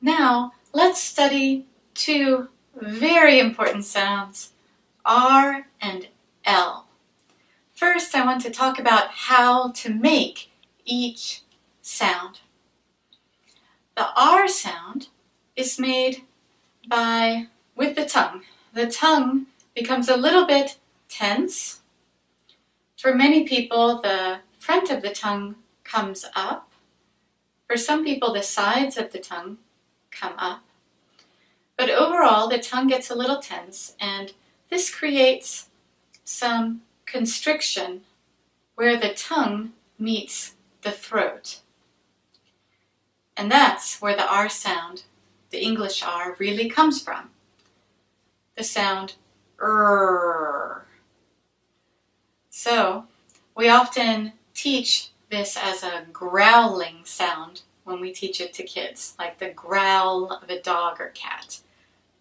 Now, let's study two very important sounds, R and L. First, I want to talk about how to make each sound. The R sound is made with the tongue. The tongue becomes a little bit tense. For many people, the front of the tongue comes up. For some people, the sides of the tongue come up. But overall, the tongue gets a little tense, and this creates some constriction where the tongue meets the throat. And that's where the R sound, the English R, really comes from. The sound R. So, we often teach this as a growling sound when we teach it to kids, like the growl of a dog or cat.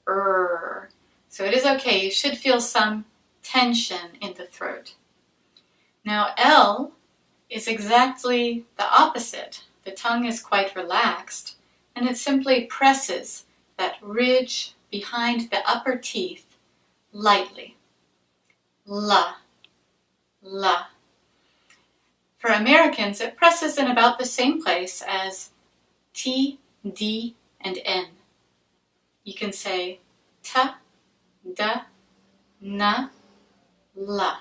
R. So it is okay, you should feel some tension in the throat. Now L is exactly the opposite. The tongue is quite relaxed, and it simply presses that ridge behind the upper teeth lightly. La, la. For Americans, it presses in about the same place as T, D, and N. You can say ta, da, na, la.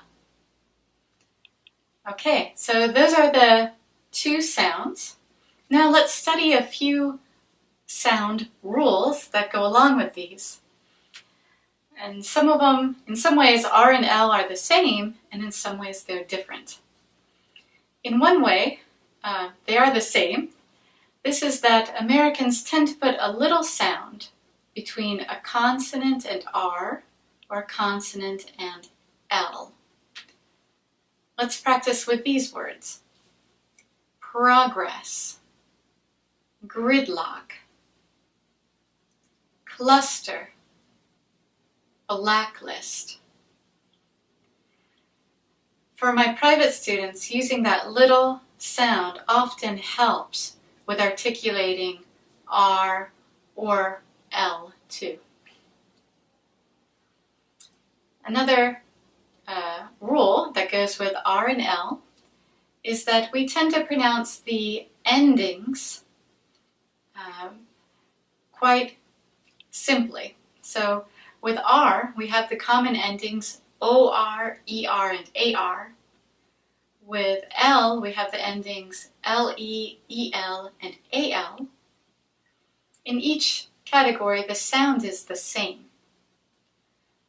Okay, so those are the two sounds. Now let's study a few sound rules that go along with these. And some of them, in some ways, R and L are the same, and in some ways they're different. In one way, they are the same. This is that Americans tend to put a little sound between a consonant and R, or a consonant and L. Let's practice with these words. Progress, gridlock, cluster, blacklist. For my private students, using that little sound often helps with articulating R or L too. Another rule that goes with R and L is that we tend to pronounce the endings quite simply. So with R, we have the common endings OR, ER, and AR. With L, we have the endings LE, EL, and AL. In each category, the sound is the same.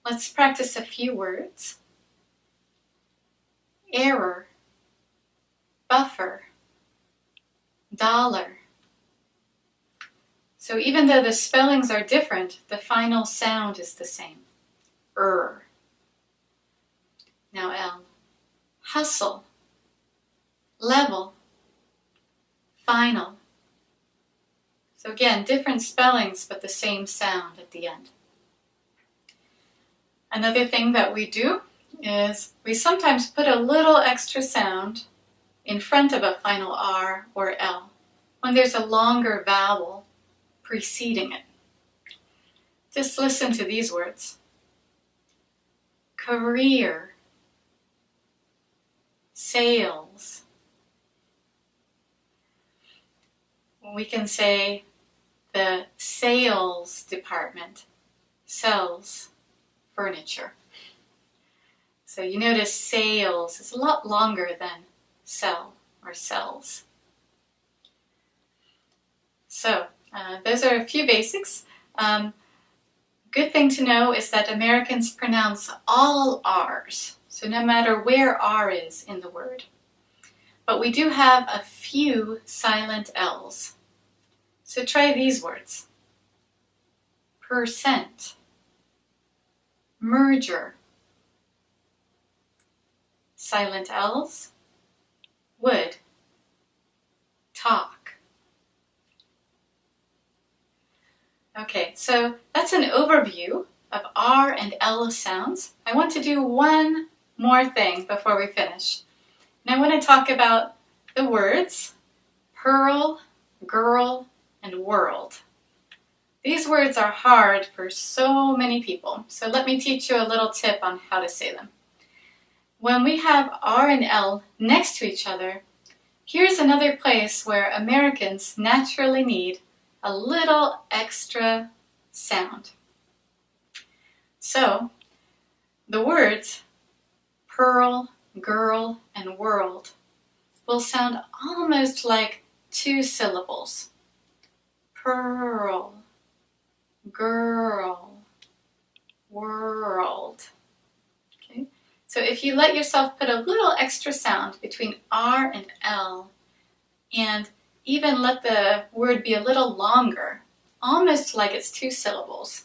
Let's practice a few words. Error, buffer, dollar. So even though the spellings are different, the final sound is the same. Now L. Hustle, level, final. So again, different spellings, but the same sound at the end. Another thing that we do is we sometimes put a little extra sound in front of a final R or L when there's a longer vowel preceding it. Just listen to these words. Career, sales. We can say the sales department sells furniture. So you notice sales is a lot longer than sell or sells. So those are a few basics. Good thing to know is that Americans pronounce all R's, so no matter where R is in the word. But we do have a few silent L's. So try these words. Percent, merger, silent L's, would, talk. Okay, so that's an overview of R and L sounds. I want to do one more thing before we finish. And I want to talk about the words pearl, girl, and world. These words are hard for so many people, so let me teach you a little tip on how to say them. When we have R and L next to each other, here's another place where Americans naturally need a little extra sound. So, the words pearl, girl, and world will sound almost like two syllables. Pearl, girl, world. Okay? So if you let yourself put a little extra sound between R and L, and even let the word be a little longer, almost like it's two syllables,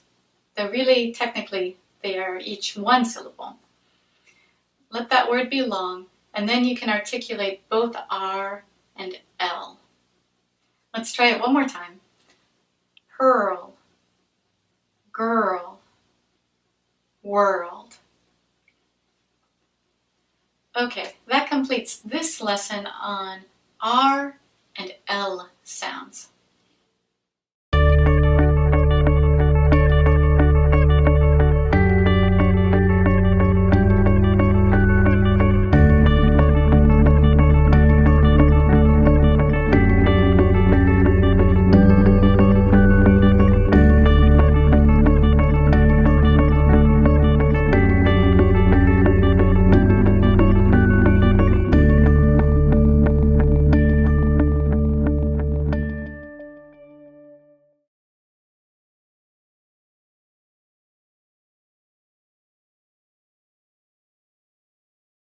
though really technically they are each one syllable. Let that word be long, and then you can articulate both R and L. Let's try it one more time. Pearl, girl, world. Okay, that completes this lesson on R and L sounds.